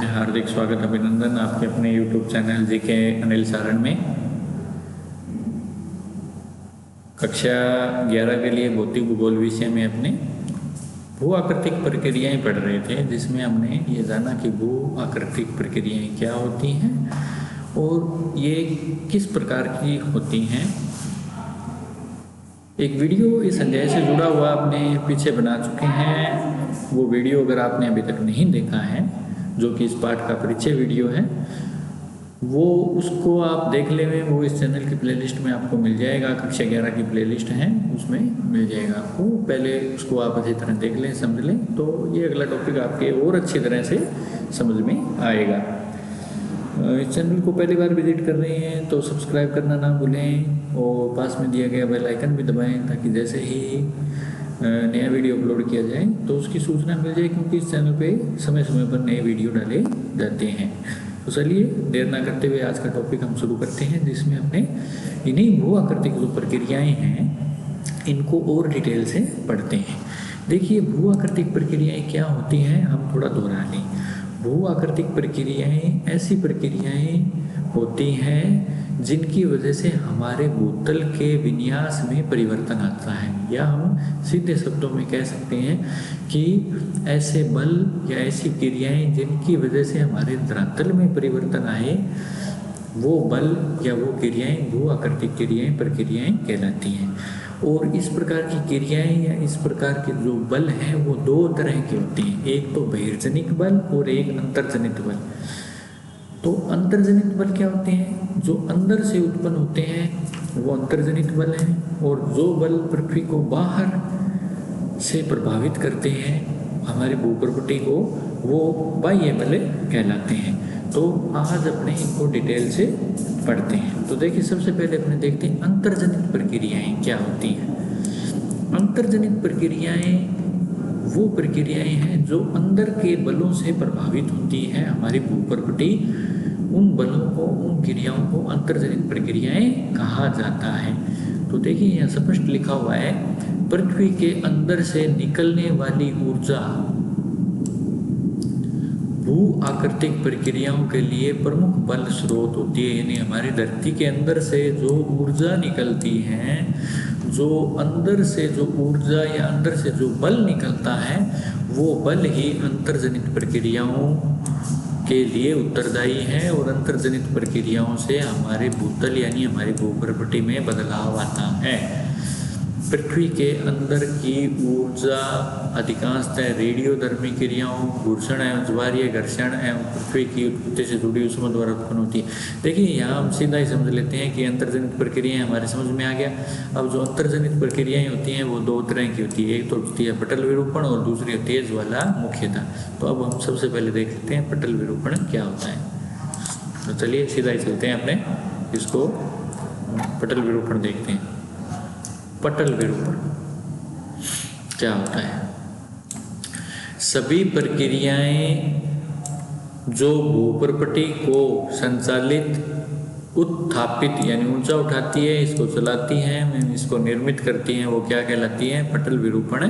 हार्दिक स्वागत अभिनंदन आपके अपने YouTube channel GK Anil Saran में। कक्षा 11 के लिए भौतिक भूगोल विषय में अपने भू आकृतिक प्रक्रियाएं पढ़ रहे थे, जिसमें हमने ये जाना कि भू आकृतिक प्रक्रियाएं क्या होती हैं और ये किस प्रकार की होती हैं। एक वीडियो इस अध्याय से जुड़ा हुआ अपने पीछे बना चुके हैं। वो वीडियो अगर आपने अभी तक नहीं देखा है, जो कि इस पाठ का परिचय वीडियो है, वो उसको आप देख लें। वो इस चैनल की प्लेलिस्ट में आपको मिल जाएगा। कक्षा 11 की प्लेलिस्ट है, उसमें मिल जाएगा आपको। पहले उसको आप अच्छी तरह देख लें, समझ लें, तो ये अगला टॉपिक आपके और अच्छी तरह से समझ में आएगा। इस चैनल को पहली बार विजिट कर रहे हैं तो सब्सक्राइब करना ना भूलें और पास में दिया गया बेल आइकन भी दबाएं, ताकि जैसे ही नया वीडियो अपलोड किया जाए तो उसकी सूचना मिल जाए, क्योंकि इस चैनल पे समय समय पर नए वीडियो डाले जाते हैं। तो चलिए देर ना करते हुए आज का टॉपिक हम शुरू करते हैं, जिसमें अपने इन्हीं भू आकृतिक जो प्रक्रियाएँ हैं इनको और डिटेल से पढ़ते हैं। देखिए, भू आकृतिक प्रक्रियाएँ क्या होती हैं, हम थोड़ा दोहरा लें। भू आकृतिक प्रक्रियाएँ ऐसी प्रक्रियाएँ होती हैं जिनकी वजह से हमारे भूतल के विन्यास में परिवर्तन आता है, या हम सीधे शब्दों में कह सकते हैं कि ऐसे बल या ऐसी क्रियाएं जिनकी वजह से हमारे धरातल में परिवर्तन आए, वो बल या वो क्रियाएं भू आकृतिक क्रियाएं प्रक्रियाएं कहलाती हैं। और इस प्रकार की क्रियाएं या इस प्रकार के जो बल हैं वो दो तरह के होते हैं, एक तो बहिर्जनिक बल और एक अंतर्जनित बल। तो अंतर्जनित बल क्या होते हैं? जो अंदर से उत्पन्न होते हैं वो अंतर्जनित बल हैं, और जो बल पृथ्वी को बाहर से प्रभावित करते हैं हमारी भूप्रकृति को, वो बाह्य बल कहलाते हैं। तो आज अपने इनको डिटेल से पढ़ते हैं। तो देखिए, सबसे पहले अपने देखते हैं अंतर्जनित प्रक्रियाएं क्या होती हैं। अंतर्जनित प्रक्रियाएं वो प्रक्रियाएं हैं जो अंदर के बलों से प्रभावित होती हैं हमारी भूप्रकृति। उन बलों को, उन क्रियाओं को अंतर्जनित प्रक्रियाएं कहा जाता है। तो देखिए, यहाँ स्पष्ट लिखा हुआ है, पृथ्वी के अंदर से निकलने वाली ऊर्जा भू आकृतिक प्रक्रियाओं के लिए प्रमुख बल स्रोत होती है। यानी हमारी धरती के अंदर से जो ऊर्जा निकलती है, जो अंदर से जो ऊर्जा या अंदर से जो बल निकलता है, वो बल ही अंतर्जनित प्रक्रियाओं के लिए उत्तरदायी है। और अंतर्जनित प्रक्रियाओं से हमारे भूतल यानी हमारी भूप्रकृति में बदलाव आता है। पृथ्वी के अंदर की ऊर्जा अधिकांशतः रेडियोधर्मी क्रियाओं, घूर्षण एवं ज्वारीय घर्षण एवं पृथ्वी की उत्पत्ति से जुड़ी उष्मा द्वारा उत्पन्न होती है। देखिए, यहाँ हम सीधा ही समझ लेते हैं कि अंतर्जनित प्रक्रियाएं हमारे समझ में आ गया। अब जो अंतर्जनित प्रक्रियाएं होती हैं वो दो तरह की होती है, एक तो होती है पटल विरूपण और दूसरी होती है ज्वाला मुख्यता। तो अब हम सबसे पहले देख लेते हैं पटल विरूपण क्या होता है। तो चलिए सीधा ही चलते हैं, अपने इसको पटल विरूपण देखते हैं। पटल विरूपण क्या होता है? सभी प्रक्रियाएं जो भूप्रकृति को संचालित, उत्थापित यानी ऊंचा उठाती है, इसको चलाती हैं, इसको निर्मित करती हैं, वो क्या कहलाती हैं? पटल विरूपण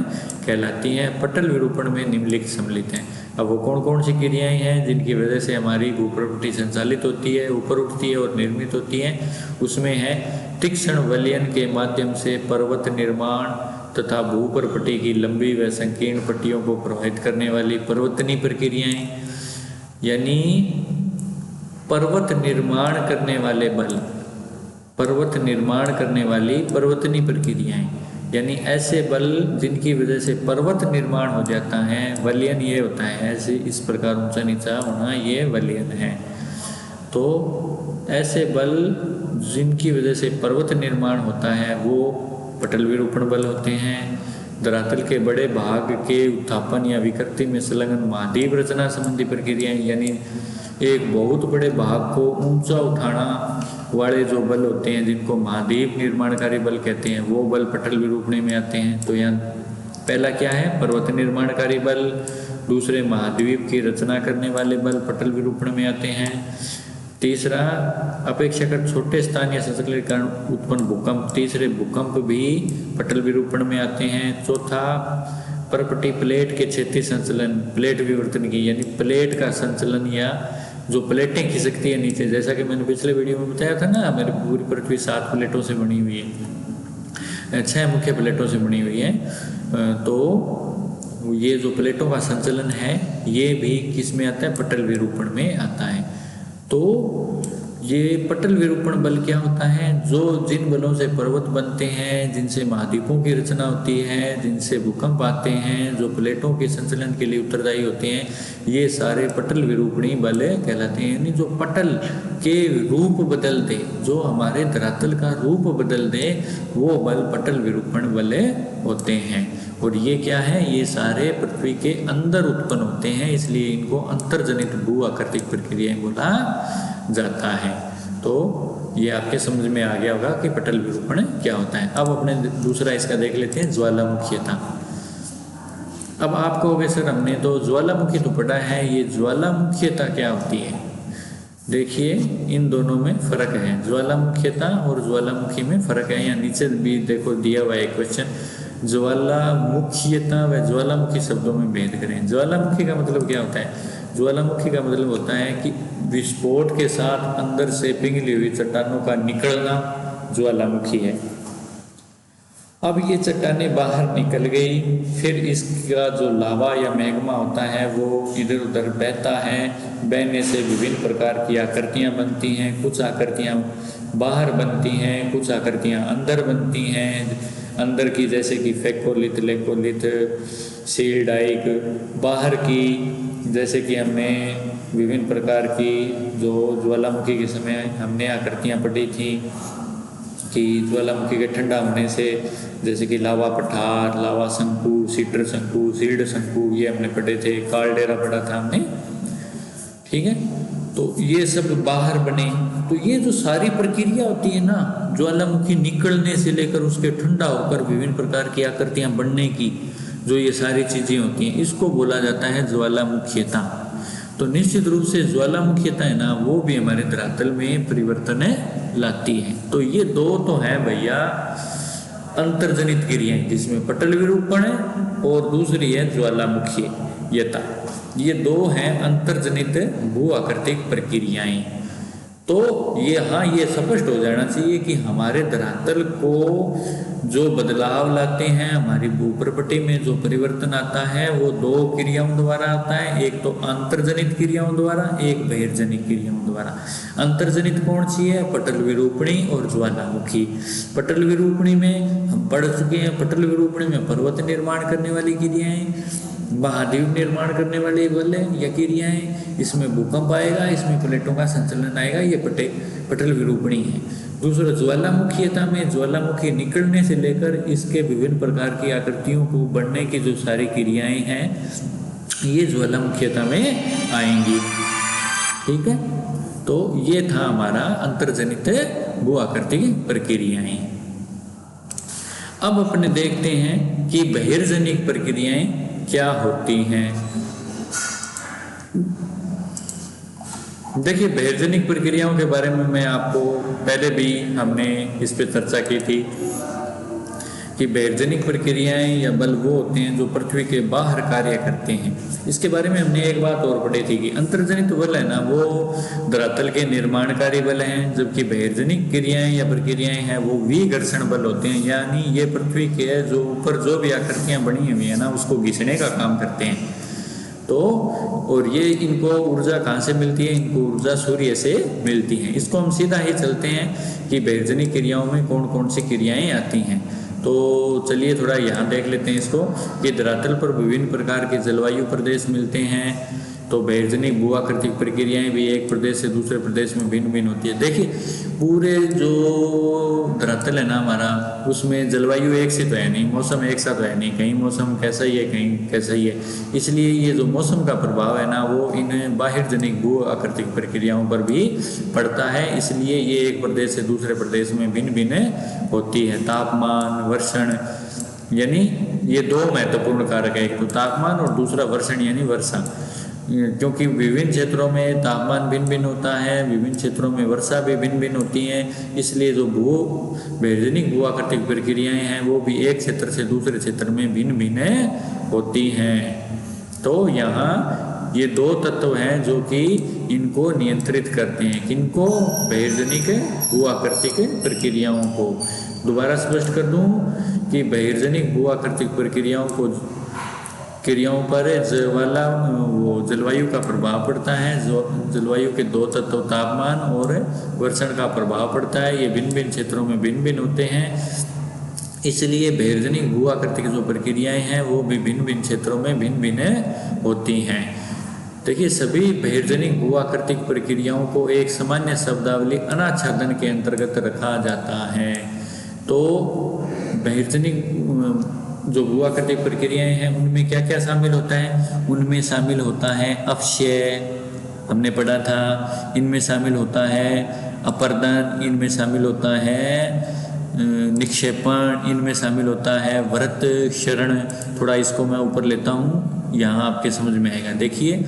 कहलाती हैं। पटल विरूपण में निम्नलिखित सम्मिलित हैं। अब वो कौन कौन सी क्रियाएं हैं जिनकी वजह से हमारी भूप्रकृति संचालित होती है, ऊपर उठती है और निर्मित होती है? उसमें है तीक्ष्ण वलयन के माध्यम से पर्वत निर्माण तथा भूप्रकृति की लंबी व संकीर्ण पट्टियों को प्रभावित करने वाली पर्वतनी प्रक्रियाएं, यानी पर्वत निर्माण करने वाले बल, पर्वत निर्माण करने वाली पर्वतनी प्रक्रियाएं, यानी ऐसे बल जिनकी वजह से पर्वत निर्माण हो जाता है। वलयन ये होता है ऐसे, इस प्रकार ऊंचा नीचा होना, ये वलयन है। तो ऐसे बल जिनकी वजह से पर्वत निर्माण होता है वो पटल विरूपण बल होते हैं। धरातल के बड़े भाग के उत्थापन या विकृति में संलग्न महाद्वीप रचना संबंधी प्रक्रियाएं, यानी एक बहुत बड़े भाग को ऊंचा उठाना वाले जो बल होते हैं, जिनको महाद्वीप निर्माणकारी बल कहते हैं, वो बल पटल विरूपण में आते हैं। तो यहाँ पहला क्या है? पर्वत निर्माणकारी बल। दूसरे, महाद्वीप की रचना करने वाले बल पटल विरूपण में आते हैं। तीसरा, अपेक्षाकृत छोटे स्थान या संचलन के कारण उत्पन्न भूकंप, तीसरे भूकंप भी पटल विरूपण में आते हैं। चौथा, परपटी प्लेट के क्षैतिज संचलन, प्लेट विवर्तन की, यानी प्लेट का संचलन या जो प्लेटें खिसकती है नीचे, जैसा कि मैंने पिछले वीडियो में बताया था ना, मेरी पूरी पृथ्वी 7 प्लेटों से बनी हुई है, 6 मुख्य प्लेटों से बनी हुई है। तो ये जो प्लेटों का संचलन है ये भी किस में आता है, पटल विरूपण में आता है। तो ये पटल विरूपण बल क्या होता है, जो जिन बलों से पर्वत बनते हैं, जिनसे महाद्वीपों की रचना होती है, जिनसे भूकंप आते हैं, जो प्लेटों के संचलन के लिए उत्तरदायी होते हैं, ये सारे पटल विरूपणी बल कहलाते हैं। यानी जो पटल के रूप बदल दे, जो हमारे धरातल का रूप बदल दे, वो बल पटल विरूपण बल होते हैं। और ये क्या है, ये सारे पृथ्वी के अंदर उत्पन्न होते हैं, इसलिए इनको अंतर्जनित भू आकृतिक प्रक्रियाएं बोला जाता है। तो ये आपके समझ में आ गया होगा कि पटल विरूपण क्या होता है। अब अपने दूसरा इसका देख लेते हैं, ज्वालामुखीयता। अब आप कहोगे सर हमने तो ज्वालामुखी तो पढ़ा है, ये ज्वालामुखीयता क्या होती है। देखिए इन दोनों में फर्क है, ज्वालामुखीयता और ज्वालामुखी में फर्क है। यहाँ नीचे भी देखो दिया हुआ है क्वेश्चन, ज्वालामुखीयता व ज्वालामुखी शब्दों में भेद करें। ज्वालामुखी का मतलब क्या होता है, ज्वालामुखी का मतलब होता है कि विस्फोट के साथ अंदर से पिघली हुई चट्टानों का निकलना ज्वालामुखी है। अब ये चट्टानें बाहर निकल गई, फिर इसका जो लावा या मैग्मा होता है वो इधर उधर बहता है, बहने से विभिन्न प्रकार की आकृतियाँ बनती हैं। कुछ आकृतियाँ बाहर बनती हैं, कुछ आकृतियाँ अंदर बनती हैं। अंदर की जैसे कि फेकोलिथ, लेकोलिथ, सील्डाइक, बाहर की जैसे कि हमने विभिन्न प्रकार की जो ज्वालामुखी के समय हमने आकृतियाँ पढ़ी थी कि ज्वालामुखी के ठंडा होने से जैसे कि लावा पठार, लावा शंकु, सीटर शंकु, सील्ड शंकु, ये हमने पढ़े थे। कालडेरा पढ़ा था हमने, ठीक है। तो ये सब बाहर बने। तो ये जो सारी प्रक्रिया होती है ना, ज्वालामुखी निकलने से लेकर उसके ठंडा होकर विभिन्न प्रकार की आकृतियां बनने की, जो ये सारी चीजें होती हैं, इसको बोला जाता है ज्वालामुखीयता। तो निश्चित रूप से ज्वालामुखीयता है ना, वो भी हमारे धरातल में परिवर्तन लाती है। तो ये दो तो है भैया अंतर्जनित क्रियाएं, जिसमें पटल विरूपण है और दूसरी है ज्वालामुखीयता। ये दो हैं अंतर्जनित भू आकृतिक प्रक्रियाएं। तो ये हाँ, ये स्पष्ट हो जाना चाहिए कि हमारे धरातल को जो बदलाव लाते हैं, हमारी भूप्रपटी में जो परिवर्तन आता है, वो दो क्रियाओं द्वारा आता है। एक तो अंतर्जनित क्रियाओं द्वारा, एक बहिर्जनित क्रियाओं द्वारा। अंतर्जनित कौन सी है, पटल विरूपणी और ज्वालामुखी। पटल विरूपणी में हम पढ़ चुके हैं, पटल विरूपणी में पर्वत निर्माण करने वाली क्रियाएं, महाद्वीप निर्माण करने वाली बल या क्रियाएं, इसमें भूकंप आएगा, इसमें प्लेटों का संचलन आएगा, ये पटल विरूपणी है। दूसरा ज्वालामुखीयता में ज्वालामुखी निकलने से लेकर इसके विभिन्न प्रकार की आकृतियों को बनने की जो सारी क्रियाएं हैं, ये ज्वालामुखीयता में आएंगी, ठीक है। तो ये था हमारा अंतर्जनित भू आकृतिक प्रक्रियाएं। अब अपने देखते हैं कि बहिर्जनिक प्रक्रियाएं क्या होती हैं। देखिए बहिर्जनिक प्रक्रियाओं के बारे में मैं आपको पहले भी हमने इस पे चर्चा की थी कि बहिर्जनिक प्रक्रियाएं या बल वो होते हैं जो पृथ्वी के बाहर कार्य करते हैं। इसके बारे में हमने एक बात और पढ़ी थी कि अंतर्जनित बल है ना, वो धरातल के निर्माणकारी बल हैं, जबकि बहिर्जनिक क्रियाएं या प्रक्रियाएं हैं वो विघर्षण बल होते हैं। यानी ये पृथ्वी के जो ऊपर जो भी आकृतियां बनी हुई है ना, उसको घिसने का काम करते हैं। तो और ये इनको ऊर्जा कहाँ से मिलती है, इनको ऊर्जा सूर्य से मिलती है। इसको हम सीधा ही चलते हैं कि बहिर्जनिक क्रियाओं में कौन कौन सी क्रियाएं आती हैं। तो चलिए थोड़ा यहाँ देख लेते हैं इसको कि धरातल पर विभिन्न प्रकार के जलवायु प्रदेश मिलते हैं। तो बहिर्जनिक भू आकृतिक प्रक्रियाएं भी एक प्रदेश से दूसरे प्रदेश में भिन्न भिन्न होती है। देखिए पूरे जो धरातल है ना हमारा, उसमें जलवायु एक सी तो है नहीं, मौसम एक सा तो है नहीं, कहीं मौसम कैसा ही है कहीं कैसा ही है। इसलिए ये जो मौसम का प्रभाव है ना, वो इन बाहिर्जनिक भू आकृतिक प्रक्रियाओं पर भी पड़ता है। इसलिए ये एक प्रदेश से दूसरे प्रदेश में भिन्न भिन्न होती है। तापमान, वर्षण, यानी ये दो महत्वपूर्ण कारक है, एक तो तापमान और दूसरा वर्षण यानी वर्षा। क्योंकि विभिन्न क्षेत्रों में तापमान भिन्न भिन्न होता है, विभिन्न क्षेत्रों में वर्षा भी भिन्न भिन्न होती है। इसलिए जो बहिर्जनिक भू आकृतिक प्रक्रियाएं हैं वो भी एक क्षेत्र से दूसरे क्षेत्र में भिन्न भिन्न होती हैं। तो यहाँ ये दो तत्व हैं जो कि इनको नियंत्रित करते हैं। किनको? बहिर्जनिक भू-आकृतिक प्रक्रियाओं को। दोबारा स्पष्ट कर दूं कि बहिर्जनिक भू-आकृतिक क्रियाओं पर जलवायु का प्रभाव पड़ता है। जलवायु के दो तत्व तापमान और वर्षण का प्रभाव पड़ता है। ये भिन्न भिन्न क्षेत्रों में भिन्न भिन्न होते हैं, इसलिए बहिर्जनिक भू-आकृतिक जो प्रक्रियाएं हैं वो भी भिन्न भिन्न क्षेत्रों में भिन्न भिन्न होती हैं। देखिए, सभी बहिर्जनिक भू-आकृतिक प्रक्रियाओं को एक सामान्य शब्दावली अनाच्छादन के अंतर्गत रखा जाता है। तो बहिर्जनिक जो भू-आकृतिक प्रक्रियाएं हैं उनमें क्या क्या शामिल होता है? उनमें शामिल होता है अपक्षय, हमने पढ़ा था। इनमें शामिल होता है अपरदन, इनमें शामिल होता है निक्षेपण, इनमें शामिल होता है वृत्त क्षरण। थोड़ा इसको मैं ऊपर लेता हूँ, यहाँ आपके समझ में आएगा। देखिए,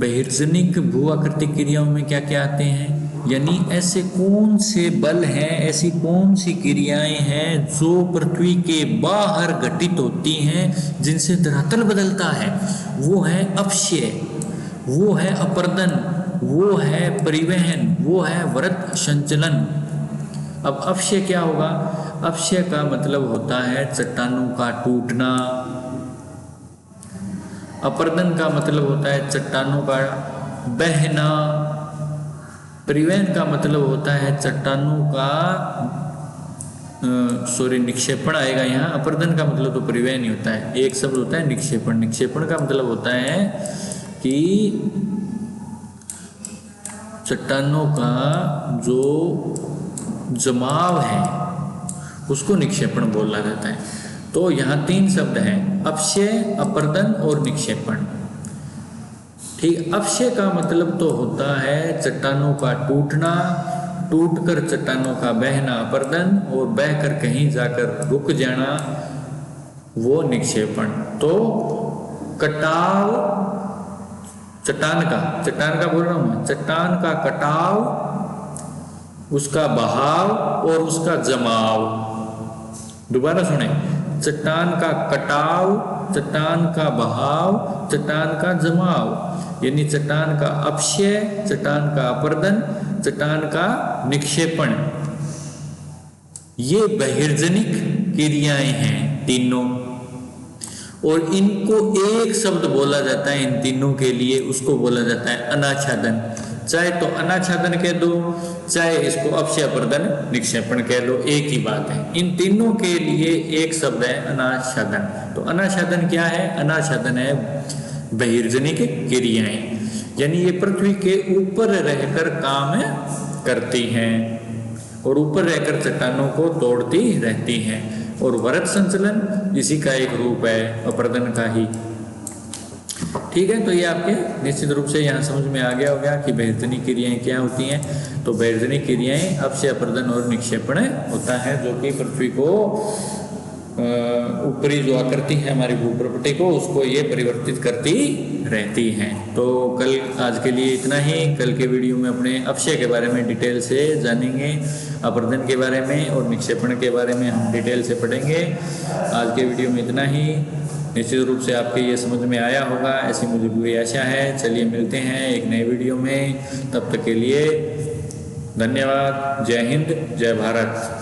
बहिर्जनिक भू-आकृतिक क्रियाओं में क्या क्या आते हैं, यानी ऐसे कौन से बल हैं, ऐसी कौन सी क्रियाएं हैं जो पृथ्वी के बाहर घटित होती हैं जिनसे धरातल बदलता है। वो है अपक्षय, वो है अपरदन, वो है परिवहन, वो है वृत्त संचलन। अब अपक्षय क्या होगा? अपक्षय का मतलब होता है चट्टानों का टूटना। अपरदन का मतलब होता है चट्टानों का बहना। परिवहन का मतलब होता है चट्टानों का निक्षेपण आएगा यहाँ। अपरदन का मतलब तो परिवहन ही होता है, एक शब्द होता है निक्षेपण। निक्षेपण का मतलब होता है कि चट्टानों का जो जमाव है उसको निक्षेपण बोला जाता है। तो यहाँ तीन शब्द हैं, अपक्षय, अपरदन और निक्षेपण। ठीक, अपक्षय का मतलब तो होता है चट्टानों का टूटना, टूटकर चट्टानों का बहना अपरदन, और बहकर कहीं जाकर रुक जाना वो निक्षेपण। तो कटाव चट्टान का बोल रहा हूँ, चट्टान का कटाव, उसका बहाव और उसका जमाव। दोबारा सुने, चट्टान का कटाव, चट्टान का बहाव, चट्टान का जमाव, यानी चट्टान का अपक्षय, चट्टान का अपरदन, चट्टान का निक्षेपण। ये बहिर्जनिक क्रियाएं हैं तीनों, और इनको एक शब्द बोला जाता है इन तीनों के लिए, उसको बोला जाता है अनाच्छादन। चाहे तो अनाच्छादन कह दो, चाहे इसको अपक्षय, अपरदन, निक्षेपण कह लो, एक ही बात है। इन तीनों के लिए एक शब्द है अनाच्छादन। तो अनाच्छादन क्या है? अनाच्छादन है बहिर्जनिक क्रियाएं, यानी ये पृथ्वी के ऊपर रहकर काम करती हैं और ऊपर रहकर चट्टानों को तोड़ती रहती हैं। और वृत्त संचलन इसी का एक रूप है, अपरदन का ही। ठीक है, तो ये आपके निश्चित रूप से यहाँ समझ में आ गया होगा कि बहिर्जनिक क्रियाएं क्या होती हैं। तो बहिर्जनिक क्रियाएं अपक्षय, अपरदन और निक्षेपण होता है, जो कि पृथ्वी को ऊपरी जो आकृति है हमारी भूप्रपटि को, उसको ये परिवर्तित करती रहती हैं। तो आज के लिए इतना ही। कल के वीडियो में अपने अपक्षय के बारे में डिटेल से जानेंगे, अपरदन के बारे में और निक्षेपण के बारे में हम डिटेल से पढ़ेंगे। आज के वीडियो में इतना ही। निश्चित रूप से आपके ये समझ में आया होगा, ऐसी मुझे पूरी आशा है। चलिए मिलते हैं एक नए वीडियो में, तब तक के लिए धन्यवाद। जय हिंद, जय भारत।